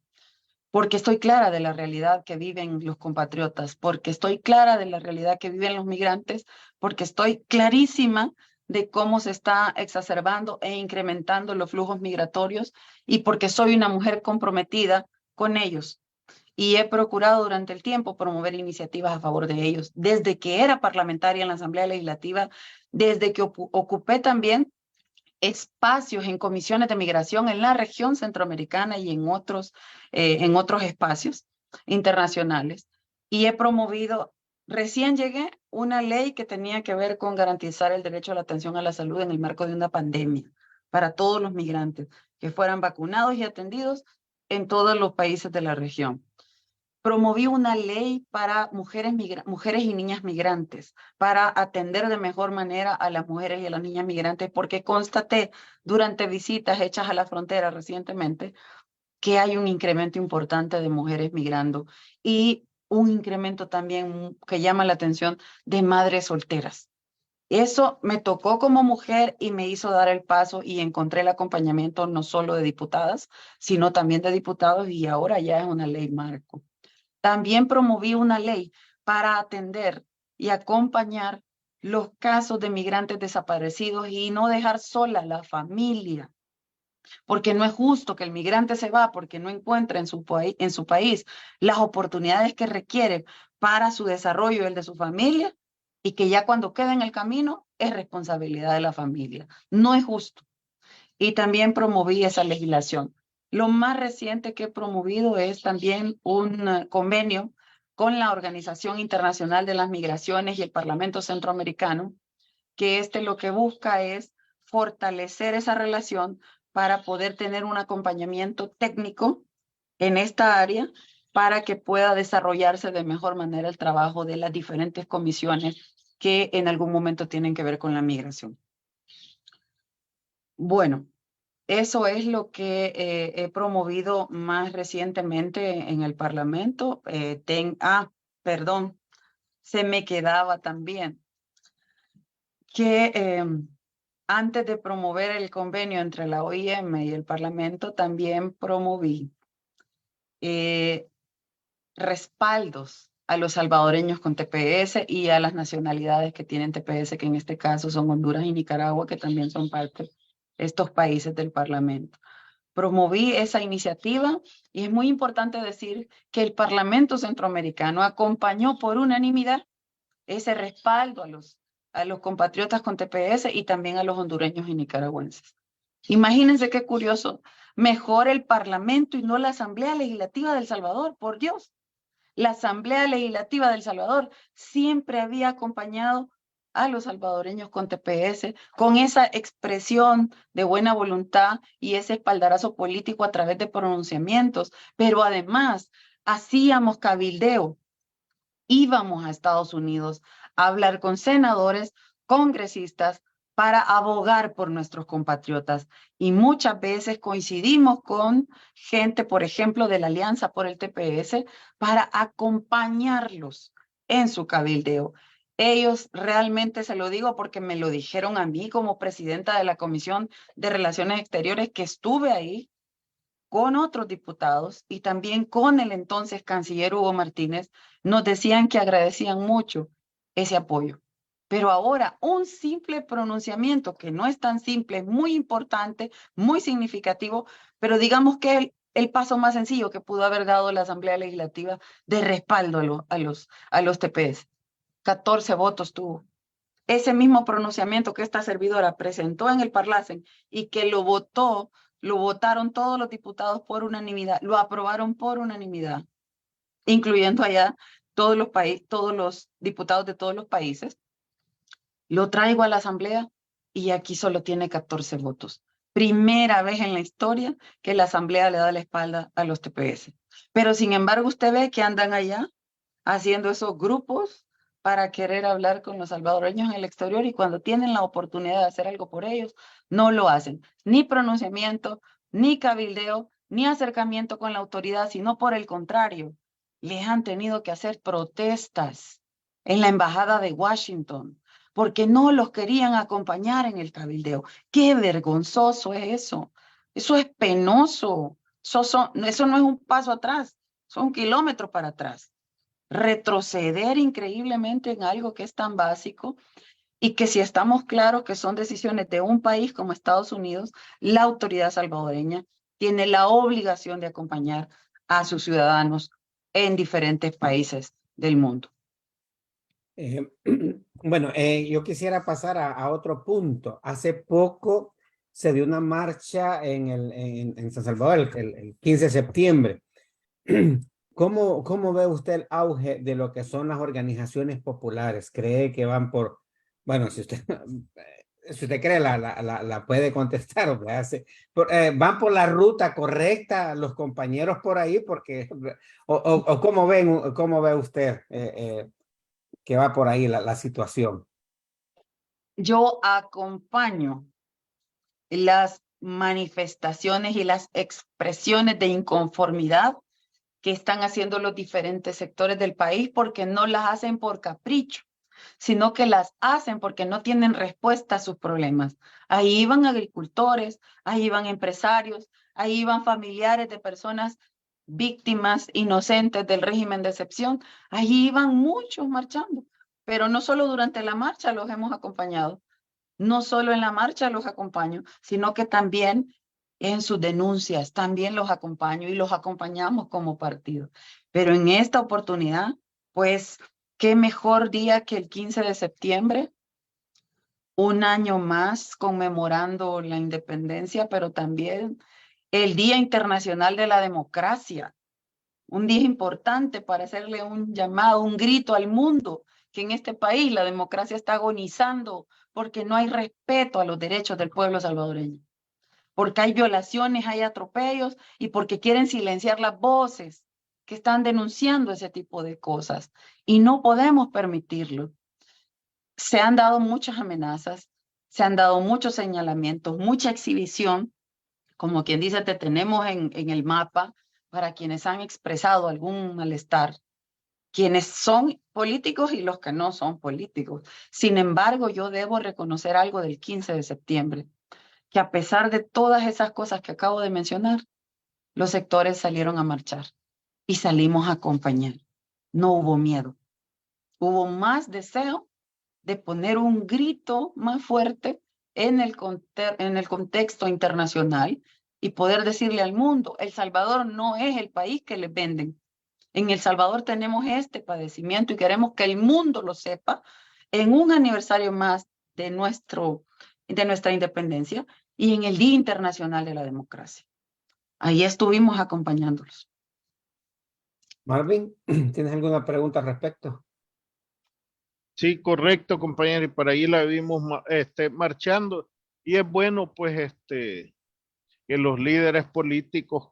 porque estoy clara de la realidad que viven los compatriotas, porque estoy clara de la realidad que viven los migrantes, porque estoy clarísima de cómo se está exacerbando e incrementando los flujos migratorios y porque soy una mujer comprometida con ellos. Y he procurado durante el tiempo promover iniciativas a favor de ellos, desde que era parlamentaria en la Asamblea Legislativa, desde que ocupé también espacios en comisiones de migración en la región centroamericana y en otros espacios internacionales. Y he promovido, recién llegué, una ley que tenía que ver con garantizar el derecho a la atención a la salud en el marco de una pandemia para todos los migrantes que fueran vacunados y atendidos en todos los países de la región. Promoví una ley para mujeres y niñas migrantes, para atender de mejor manera a las mujeres y a las niñas migrantes, porque constaté durante visitas hechas a la frontera recientemente que hay un incremento importante de mujeres migrando y un incremento también que llama la atención de madres solteras. Eso me tocó como mujer y me hizo dar el paso y encontré el acompañamiento no solo de diputadas, sino también de diputados y ahora ya es una ley marco. También promoví una ley para atender y acompañar los casos de migrantes desaparecidos y no dejar sola a la familia. Porque no es justo que el migrante se va porque no encuentra en su país las oportunidades que requiere para su desarrollo y el de su familia, y que ya cuando queda en el camino es responsabilidad de la familia. No es justo. Y también promoví esa legislación. Lo más reciente que he promovido es también un convenio con la Organización Internacional de las Migraciones y el Parlamento Centroamericano, que lo que busca es fortalecer esa relación para poder tener un acompañamiento técnico en esta área para que pueda desarrollarse de mejor manera el trabajo de las diferentes comisiones que en algún momento tienen que ver con la migración. Bueno, eso es lo que he promovido más recientemente en el Parlamento. Perdón, se me quedaba también que antes de promover el convenio entre la OIM y el Parlamento, también promoví respaldos a los salvadoreños con TPS y a las nacionalidades que tienen TPS, que en este caso son Honduras y Nicaragua, que también son parte de estos países del Parlamento. Promoví esa iniciativa y es muy importante decir que el Parlamento Centroamericano acompañó por unanimidad ese respaldo a los compatriotas con TPS y también a los hondureños y nicaragüenses. Imagínense qué curioso, mejor el Parlamento y no la Asamblea Legislativa de El Salvador, por Dios. La Asamblea Legislativa de El Salvador siempre había acompañado a los salvadoreños con TPS, con esa expresión de buena voluntad y ese espaldarazo político a través de pronunciamientos, pero además hacíamos cabildeo, íbamos a Estados Unidos a hablar con senadores, congresistas, para abogar por nuestros compatriotas. Y muchas veces coincidimos con gente, por ejemplo, de la Alianza por el TPS, para acompañarlos en su cabildeo. Ellos realmente, se lo digo porque me lo dijeron a mí como presidenta de la Comisión de Relaciones Exteriores, que estuve ahí con otros diputados y también con el entonces canciller Hugo Martínez, nos decían que agradecían mucho ese apoyo. Pero ahora un simple pronunciamiento, que no es tan simple, muy importante, muy significativo, pero digamos que el paso más sencillo que pudo haber dado la Asamblea Legislativa de respaldo a los TPS. 14 votos tuvo. Ese mismo pronunciamiento que esta servidora presentó en el Parlacen y que lo votaron todos los diputados por unanimidad, lo aprobaron por unanimidad, incluyendo allá todos los diputados de todos los países. Lo traigo a la Asamblea y aquí solo tiene 14 votos. Primera vez en la historia que la Asamblea le da la espalda a los TPS. Pero sin embargo usted ve que andan allá haciendo esos grupos para querer hablar con los salvadoreños en el exterior y cuando tienen la oportunidad de hacer algo por ellos, no lo hacen. Ni pronunciamiento, ni cabildeo, ni acercamiento con la autoridad, sino por el contrario, les han tenido que hacer protestas en la embajada de Washington porque no los querían acompañar en el cabildeo. ¡Qué vergonzoso es eso! Eso es penoso. Eso no es un paso atrás, son kilómetros para atrás. Retroceder increíblemente en algo que es tan básico y que si estamos claros que son decisiones de un país como Estados Unidos, la autoridad salvadoreña tiene la obligación de acompañar a sus ciudadanos en diferentes países del mundo. Bueno, yo quisiera pasar a otro punto. Hace poco se dio una marcha en San Salvador, el 15 de septiembre. ¿Cómo ve usted el auge de lo que son las organizaciones populares? ¿Cree que van por, bueno, si usted cree, la puede contestar, van por la ruta correcta los compañeros por ahí? Porque, o ¿cómo ve usted que va por ahí la situación? Yo acompaño las manifestaciones y las expresiones de inconformidad que están haciendo los diferentes sectores del país porque no las hacen por capricho, sino que las hacen porque no tienen respuesta a sus problemas. Ahí iban agricultores, ahí iban empresarios, ahí iban familiares de personas víctimas inocentes del régimen de excepción. Ahí iban muchos marchando, pero no solo durante la marcha los hemos acompañado, no solo en la marcha los acompaño, sino que también en sus denuncias, también los acompaño y los acompañamos como partido. Pero en esta oportunidad, pues, qué mejor día que el 15 de septiembre, un año más conmemorando la independencia, pero también el Día Internacional de la Democracia, un día importante para hacerle un llamado, un grito al mundo, que en este país la democracia está agonizando porque no hay respeto a los derechos del pueblo salvadoreño, porque hay violaciones, hay atropellos y porque quieren silenciar las voces que están denunciando ese tipo de cosas y no podemos permitirlo. Se han dado muchas amenazas, se han dado muchos señalamientos, mucha exhibición, como quien dice, te tenemos en el mapa para quienes han expresado algún malestar, quienes son políticos y los que no son políticos. Sin embargo, yo debo reconocer algo del 15 de septiembre, que a pesar de todas esas cosas que acabo de mencionar, los sectores salieron a marchar y salimos a acompañar. No hubo miedo, hubo más deseo de poner un grito más fuerte en el contexto internacional y poder decirle al mundo, El Salvador no es el país que les venden. En El Salvador tenemos este padecimiento y queremos que el mundo lo sepa en un aniversario más de nuestra independencia y en el Día Internacional de la Democracia. Ahí estuvimos acompañándolos. Marvin, ¿tienes alguna pregunta al respecto? Sí, correcto, compañero, y por ahí la vimos marchando, y es bueno pues que los líderes políticos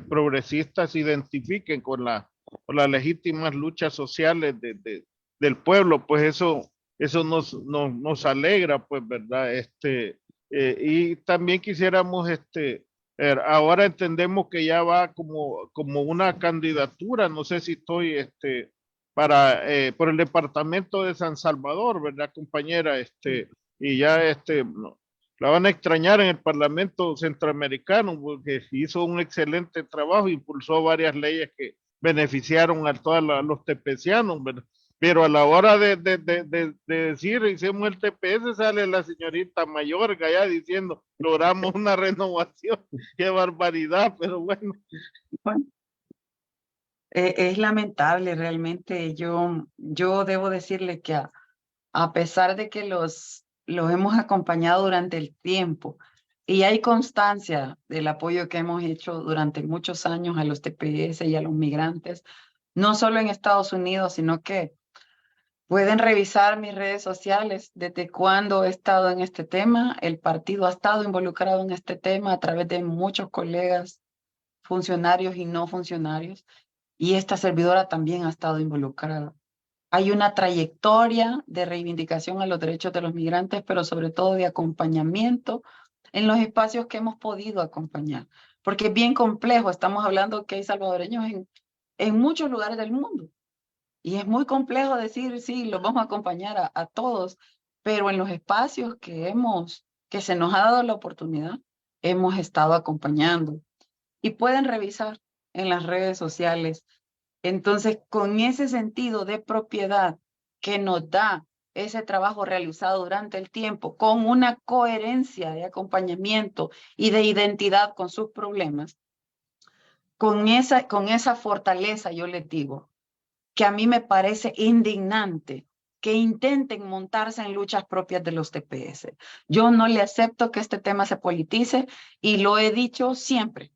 progresistas se identifiquen con las legítimas luchas sociales del pueblo, pues eso nos alegra, pues, ¿verdad? Y también quisiéramos ahora entendemos que ya va como una candidatura, no sé si estoy por el departamento de San Salvador, ¿verdad, compañera? Y ya no, la van a extrañar en el Parlamento Centroamericano porque hizo un excelente trabajo, impulsó varias leyes que beneficiaron a todos los tepecianos, ¿verdad? Pero a la hora de decir hicimos el TPS, sale la señorita Mayorga ya diciendo logramos una renovación. Qué barbaridad, pero bueno. Bueno, es lamentable realmente. Yo debo decirle que a pesar de que los hemos acompañado durante el tiempo y hay constancia del apoyo que hemos hecho durante muchos años a los TPS y a los migrantes, no solo en Estados Unidos, sino que pueden revisar mis redes sociales desde cuando he estado en este tema. El partido ha estado involucrado en este tema a través de muchos colegas, funcionarios y no funcionarios, y esta servidora también ha estado involucrada. Hay una trayectoria de reivindicación a los derechos de los migrantes, pero sobre todo de acompañamiento en los espacios que hemos podido acompañar, porque es bien complejo. Estamos hablando que hay salvadoreños en muchos lugares del mundo, y es muy complejo decir, sí, los vamos a acompañar a todos, pero en los espacios que se nos ha dado la oportunidad, hemos estado acompañando. Y pueden revisar en las redes sociales. Entonces, con ese sentido de propiedad que nos da ese trabajo realizado durante el tiempo, con una coherencia de acompañamiento y de identidad con sus problemas, con esa fortaleza, yo les digo, que a mí me parece indignante que intenten montarse en luchas propias de los TPS. Yo no le acepto que este tema se politice y lo he dicho siempre.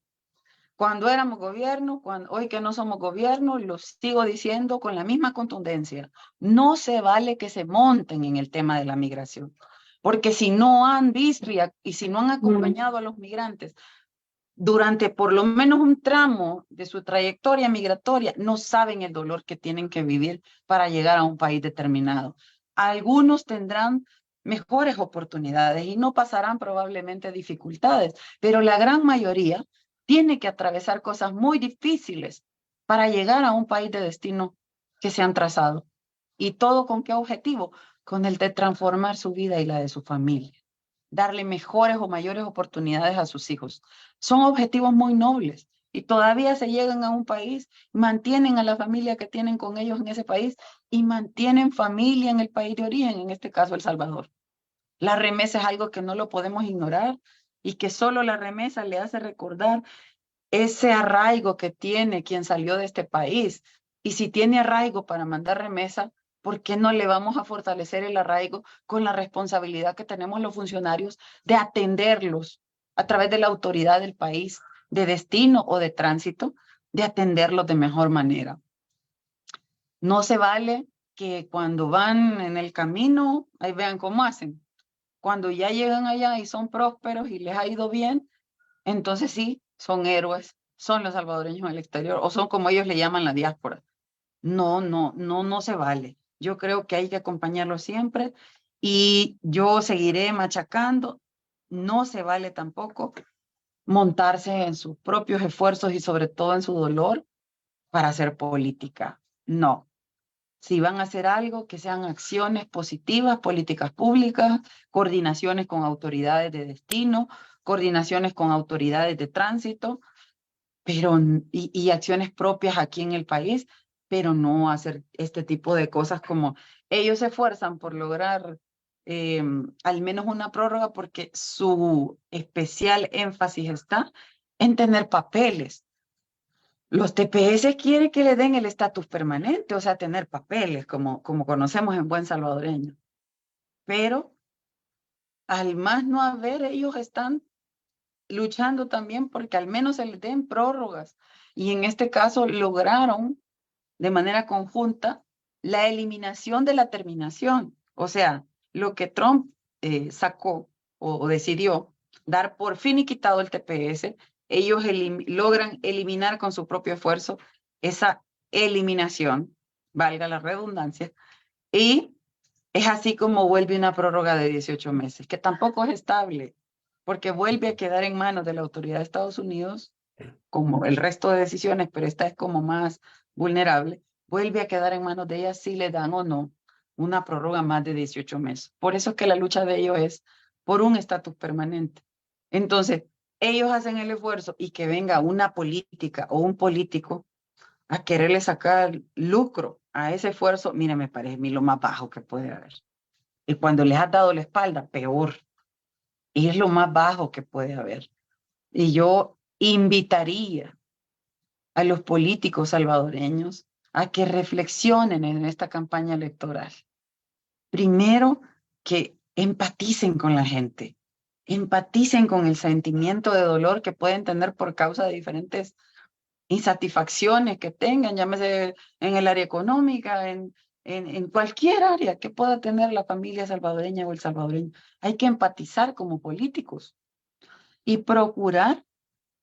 Cuando éramos gobierno, hoy que no somos gobierno, lo sigo diciendo con la misma contundencia. No se vale que se monten en el tema de la migración, porque si no han visto y si no han acompañado a los migrantes durante por lo menos un tramo de su trayectoria migratoria, no saben el dolor que tienen que vivir para llegar a un país determinado. Algunos tendrán mejores oportunidades y no pasarán probablemente dificultades, pero la gran mayoría tiene que atravesar cosas muy difíciles para llegar a un país de destino que se han trazado. ¿Y todo con qué objetivo? Con el de transformar su vida y la de su familia, darle mejores o mayores oportunidades a sus hijos. Son objetivos muy nobles y todavía se llegan a un país, mantienen a la familia que tienen con ellos en ese país y mantienen familia en el país de origen, en este caso El Salvador. La remesa es algo que no lo podemos ignorar y que solo la remesa le hace recordar ese arraigo que tiene quien salió de este país. Y si tiene arraigo para mandar remesa, ¿por qué no le vamos a fortalecer el arraigo con la responsabilidad que tenemos los funcionarios de atenderlos a través de la autoridad del país, de destino o de tránsito, de atenderlos de mejor manera? No se vale que cuando van en el camino, ahí vean cómo hacen. Cuando ya llegan allá y son prósperos y les ha ido bien, entonces sí, son héroes, son los salvadoreños en el exterior, o son como ellos le llaman la diáspora. No se vale. Yo creo que hay que acompañarlo siempre y yo seguiré machacando. No se vale tampoco montarse en sus propios esfuerzos y sobre todo en su dolor para hacer política. No. Si van a hacer algo, que sean acciones positivas, políticas públicas, coordinaciones con autoridades de destino, coordinaciones con autoridades de tránsito, pero y acciones propias aquí en el país, pero no hacer este tipo de cosas como ellos se esfuerzan por lograr al menos una prórroga porque su especial énfasis está en tener papeles. Los TPS quieren que le den el estatus permanente, o sea, tener papeles, como conocemos en buen salvadoreño. Pero al más no haber, ellos están luchando también porque al menos se les den prórrogas. Y en este caso lograron de manera conjunta la eliminación de la terminación. O sea, lo que Trump sacó o decidió dar por fin y quitado el TPS, ellos logran eliminar con su propio esfuerzo esa eliminación, valga la redundancia, y es así como vuelve una prórroga de 18 meses, que tampoco es estable, porque vuelve a quedar en manos de la autoridad de Estados Unidos, como el resto de decisiones, pero esta es como más vulnerable, vuelve a quedar en manos de ella si le dan o no una prórroga más de 18 meses. Por eso es que la lucha de ellos es por un estatus permanente. Entonces, ellos hacen el esfuerzo y que venga una política o un político a quererle sacar lucro a ese esfuerzo, mire, me parece a mí lo más bajo que puede haber. Y cuando les has dado la espalda, peor. Y es lo más bajo que puede haber. Y yo invitaría a los políticos salvadoreños a que reflexionen en esta campaña electoral. Primero, que empaticen con la gente, empaticen con el sentimiento de dolor que pueden tener por causa de diferentes insatisfacciones que tengan, llámese en el área económica, en cualquier área que pueda tener la familia salvadoreña o el salvadoreño. Hay que empatizar como políticos y procurar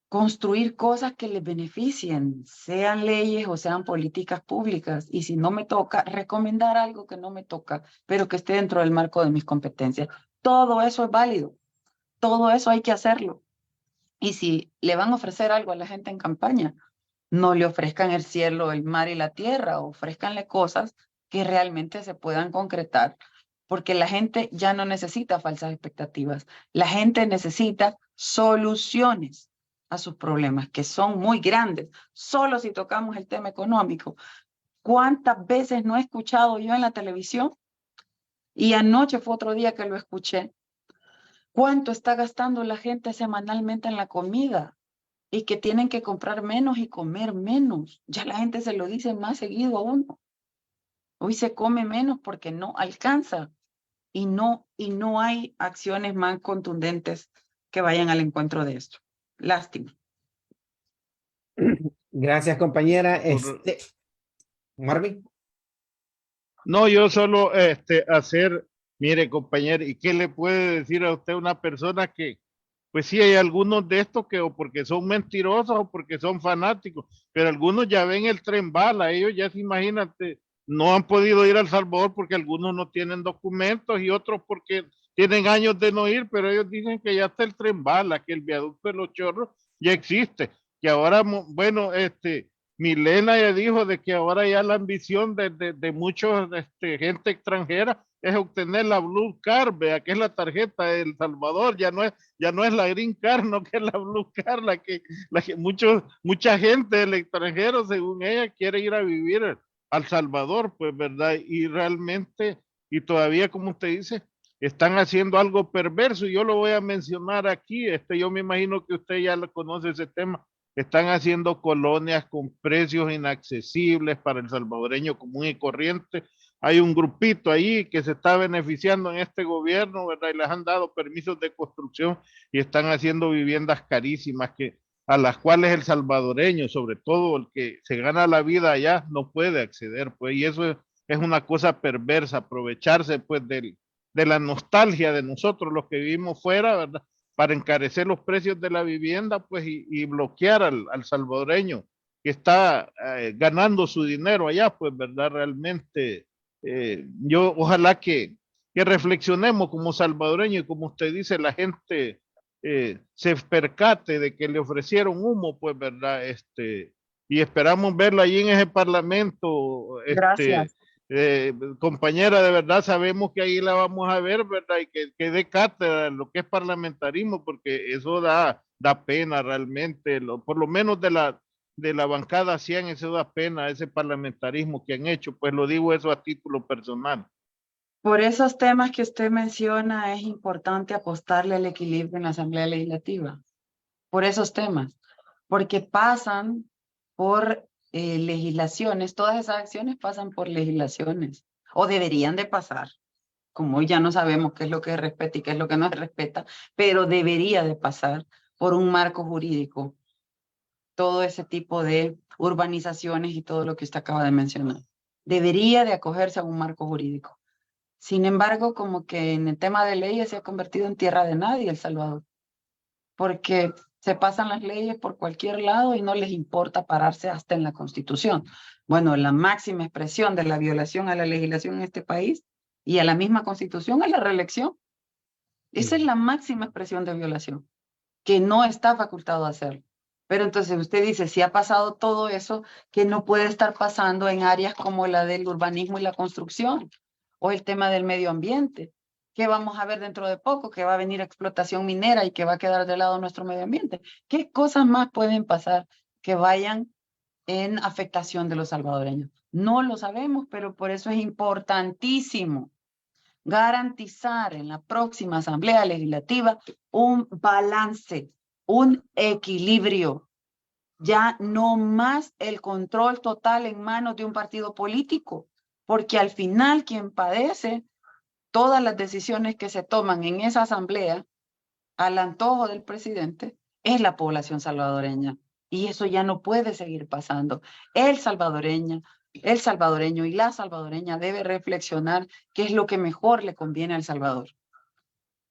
construir cosas que les beneficien, sean leyes o sean políticas públicas. Y si no me toca, recomendar algo que no me toca, pero que esté dentro del marco de mis competencias. Todo eso es válido. Todo eso hay que hacerlo. Y si le van a ofrecer algo a la gente en campaña, no le ofrezcan el cielo, el mar y la tierra, ofrezcanle cosas que realmente se puedan concretar, porque la gente ya no necesita falsas expectativas. La gente necesita soluciones a sus problemas, que son muy grandes. Solo si tocamos el tema económico. ¿Cuántas veces no he escuchado yo en la televisión? Y anoche fue otro día que lo escuché. ¿Cuánto está gastando la gente semanalmente en la comida? Y que tienen que comprar menos y comer menos. Ya la gente se lo dice más seguido a uno. Hoy se come menos porque no alcanza y no hay acciones más contundentes que vayan al encuentro de esto. Lástima. Gracias, compañera. Marvin. No, yo solo hacer, mire, compañero, ¿y qué le puede decir a usted una persona que, pues sí, hay algunos de estos que o porque son mentirosos o porque son fanáticos, pero algunos ya ven el tren bala, ellos ya se imaginan, no han podido ir a El Salvador porque algunos no tienen documentos y otros porque tienen años de no ir, pero ellos dicen que ya está el tren bala, que el viaducto de los Chorros ya existe, que ahora, bueno, Milena ya dijo de que ahora ya la ambición de muchos gente extranjera es obtener la Blue Card, vea, que es la tarjeta de El Salvador, ya no es la Green Card, no que es la Blue Card, mucha gente del extranjero, según ella, quiere ir a vivir al Salvador, pues, ¿verdad? Y realmente, y todavía, como usted dice, están haciendo algo perverso, y yo lo voy a mencionar aquí, yo me imagino que usted ya lo conoce ese tema. Están haciendo colonias con precios inaccesibles para el salvadoreño común y corriente. Hay un grupito ahí que se está beneficiando en este gobierno, ¿verdad? Y les han dado permisos de construcción y están haciendo viviendas carísimas a las cuales el salvadoreño, sobre todo el que se gana la vida allá, no puede acceder, pues, y eso es una cosa perversa, aprovecharse, pues, de la nostalgia de nosotros, los que vivimos fuera, ¿verdad? Para encarecer los precios de la vivienda, pues, y bloquear al salvadoreño que está ganando su dinero allá, pues, ¿verdad? Realmente, yo ojalá que reflexionemos como salvadoreños y como usted dice, la gente se percate de que le ofrecieron humo, pues, ¿verdad? Y esperamos verlo allí en ese parlamento, Gracias. compañera, de verdad sabemos que ahí la vamos a ver, ¿verdad? Y que dé cátedra en lo que es parlamentarismo, porque eso da pena realmente, por lo menos de la bancada 100, eso da pena, ese parlamentarismo que han hecho, pues lo digo eso a título personal. Por esos temas que usted menciona, es importante apostarle al equilibrio en la Asamblea Legislativa. Por esos temas, porque pasan por legislaciones, todas esas acciones pasan por legislaciones, o deberían de pasar, como ya no sabemos qué es lo que respeta y qué es lo que no se respeta, pero debería de pasar por un marco jurídico, todo ese tipo de urbanizaciones y todo lo que usted acaba de mencionar. Debería de acogerse a un marco jurídico. Sin embargo, como que en el tema de leyes se ha convertido en tierra de nadie El Salvador, porque se pasan las leyes por cualquier lado y no les importa pararse hasta en la Constitución. Bueno, la máxima expresión de la violación a la legislación en este país y a la misma Constitución es la reelección. Esa es la máxima expresión de violación, que no está facultado a hacerlo. Pero entonces usted dice, si ha pasado todo eso, que no puede estar pasando en áreas como la del urbanismo y la construcción, o el tema del medio ambiente, que vamos a ver dentro de poco, que va a venir explotación minera y que va a quedar de lado nuestro medio ambiente. ¿Qué cosas más pueden pasar que vayan en afectación de los salvadoreños? No lo sabemos, pero por eso es importantísimo garantizar en la próxima Asamblea Legislativa un balance, un equilibrio. Ya no más el control total en manos de un partido político, porque al final quien padece todas las decisiones que se toman en esa asamblea al antojo del presidente es la población salvadoreña. Y eso ya no puede seguir pasando. El salvadoreño y la salvadoreña debe reflexionar qué es lo que mejor le conviene al Salvador.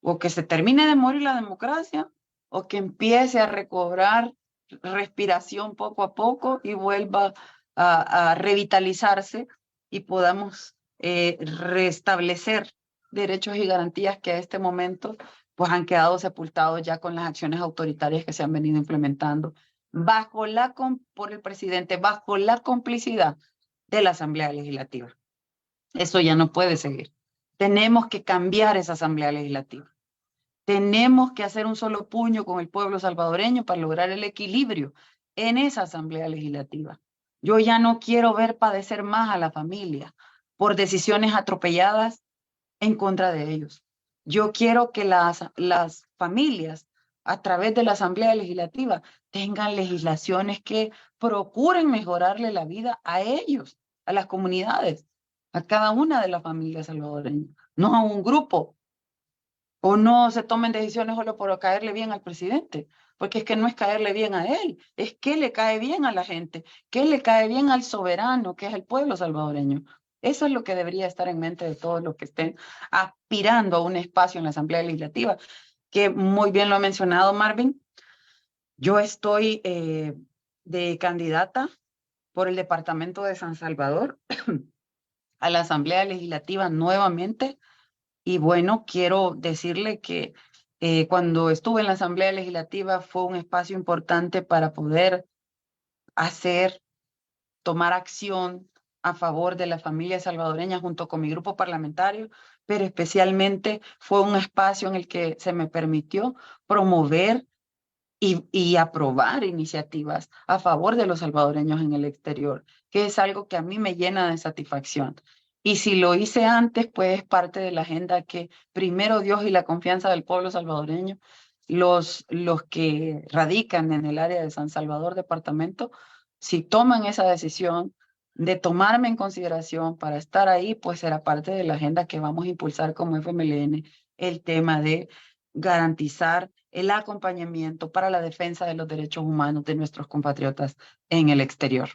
O que se termine de morir la democracia, o que empiece a recobrar respiración poco a poco y vuelva a revitalizarse y podamos restablecer derechos y garantías que a este momento pues han quedado sepultados ya con las acciones autoritarias que se han venido implementando por el presidente, bajo la complicidad de la Asamblea Legislativa. Eso ya no puede seguir. Tenemos que cambiar esa Asamblea Legislativa. Tenemos que hacer un solo puño con el pueblo salvadoreño para lograr el equilibrio en esa Asamblea Legislativa. Yo ya no quiero ver padecer más a la familia por decisiones atropelladas en contra de ellos. Yo quiero que las familias, a través de la Asamblea Legislativa, tengan legislaciones que procuren mejorarle la vida a ellos, a las comunidades, a cada una de las familias salvadoreñas, no a un grupo. O no se tomen decisiones solo por caerle bien al presidente, porque es que no es caerle bien a él, es que le cae bien a la gente, que le cae bien al soberano, que es el pueblo salvadoreño. Eso es lo que debería estar en mente de todos los que estén aspirando a un espacio en la Asamblea Legislativa, que muy bien lo ha mencionado Marvin. Yo estoy de candidata por el departamento de San Salvador a la Asamblea Legislativa nuevamente. Y bueno, quiero decirle que cuando estuve en la Asamblea Legislativa fue un espacio importante para poder hacer tomar acción a favor de la familia salvadoreña junto con mi grupo parlamentario, pero especialmente fue un espacio en el que se me permitió promover y aprobar iniciativas a favor de los salvadoreños en el exterior, que es algo que a mí me llena de satisfacción. Y si lo hice antes, pues es parte de la agenda que primero Dios y la confianza del pueblo salvadoreño, los que radican en el área de San Salvador, departamento, si toman esa decisión de tomarme en consideración para estar ahí, pues será parte de la agenda que vamos a impulsar como FMLN, el tema de garantizar el acompañamiento para la defensa de los derechos humanos de nuestros compatriotas en el exterior.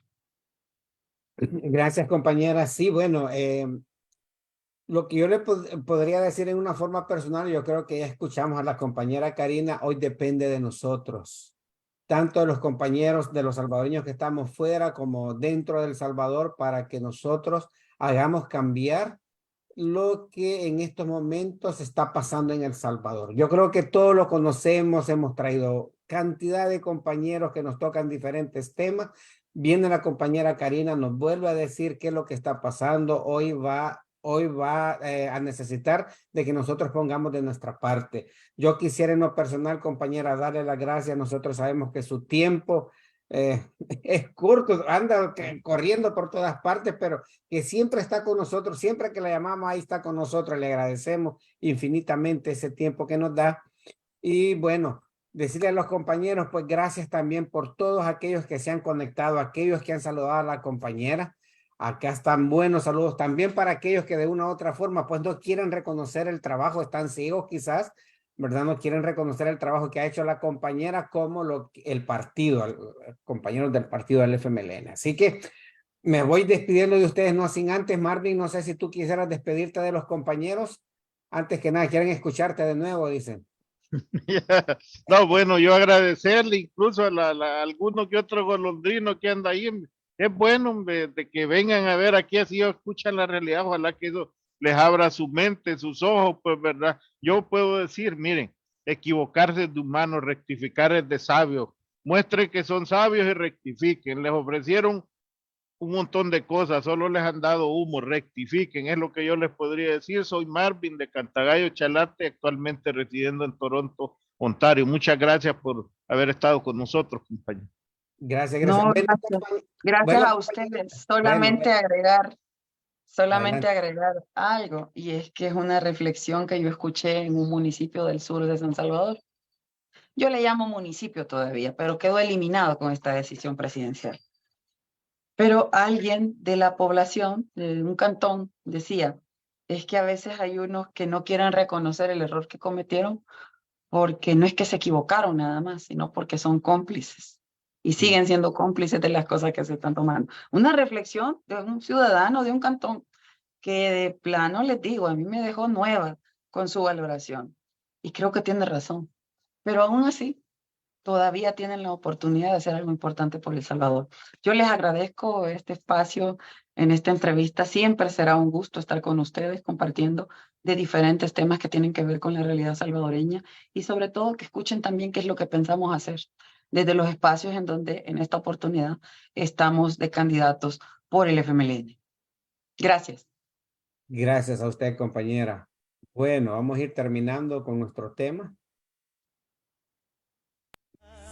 Gracias, compañera. Sí, bueno, lo que yo le podría decir en una forma personal, yo creo que ya escuchamos a la compañera Karina, hoy depende de nosotros, tanto de los compañeros de los salvadoreños que estamos fuera como dentro del Salvador, para que nosotros hagamos cambiar lo que en estos momentos está pasando en El Salvador. Yo creo que todos lo conocemos, hemos traído cantidad de compañeros que nos tocan diferentes temas. Viene la compañera Karina, nos vuelve a decir qué es lo que está pasando. Hoy va a necesitar de que nosotros pongamos de nuestra parte. Yo quisiera en lo personal, compañera, darle las gracias. Nosotros sabemos que su tiempo es corto, anda corriendo por todas partes, pero que siempre está con nosotros, siempre que la llamamos ahí está con nosotros. Le agradecemos infinitamente ese tiempo que nos da. Y bueno, decirle a los compañeros, pues gracias también por todos aquellos que se han conectado, aquellos que han saludado a la compañera. Acá están buenos saludos también para aquellos que de una u otra forma pues no quieren reconocer el trabajo, están ciegos quizás, ¿verdad? No quieren reconocer el trabajo que ha hecho la compañera como el partido, compañeros del partido del FMLN. Así que me voy despidiendo de ustedes, no sin antes, Marvin, no sé si tú quisieras despedirte de los compañeros. Antes que nada, quieren escucharte de nuevo, dicen. No, bueno, yo agradecerle incluso a alguno que otro golondrino que anda ahí. Es bueno, hombre, de que vengan a ver aquí, así escuchan la realidad. Ojalá que eso les abra su mente, sus ojos, pues, ¿verdad? Yo puedo decir, miren, equivocarse es de humano, rectificar es de sabio. Muestren que son sabios y rectifiquen. Les ofrecieron un montón de cosas, solo les han dado humo, rectifiquen, es lo que yo les podría decir. Soy Marvin de Cantagallo Chalate, actualmente residiendo en Toronto, Ontario. Muchas gracias por haber estado con nosotros, compañeros. Gracias, No, gracias. gracias a ustedes. Solamente agregar algo, y es que es una reflexión que yo escuché en un municipio del sur de San Salvador. Yo le llamo municipio todavía, pero quedó eliminado con esta decisión presidencial. Pero alguien de la población, de un cantón, decía, es que a veces hay unos que no quieren reconocer el error que cometieron porque no es que se equivocaron nada más, sino porque son cómplices y siguen siendo cómplices de las cosas que se están tomando. Una reflexión de un ciudadano de un cantón que de plano, les digo, a mí me dejó nueva con su valoración y creo que tiene razón. Pero aún así, todavía tienen la oportunidad de hacer algo importante por El Salvador. Yo les agradezco este espacio en esta entrevista. Siempre será un gusto estar con ustedes compartiendo de diferentes temas que tienen que ver con la realidad salvadoreña y sobre todo que escuchen también qué es lo que pensamos hacer desde los espacios en donde en esta oportunidad estamos de candidatos por el FMLN. Gracias. Gracias a usted, compañera. Bueno, vamos a ir terminando con nuestro tema.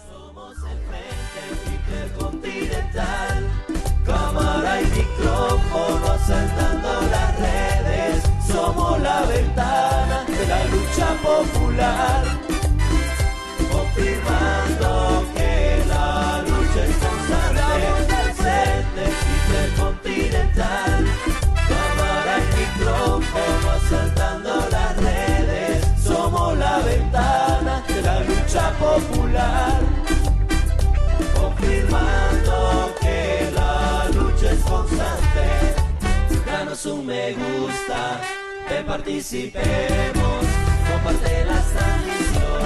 Somos el Frente Intercontinental, cámara y micrófono asaltando las redes. Somos la ventana de la lucha popular, confirmando que la lucha es constante. Frente Intercontinental, cámara y micrófono asaltando las redes. Somos la ventana de la lucha popular, confirmando que la lucha es constante. Danos un me gusta, participemos, comparte las transmisiones.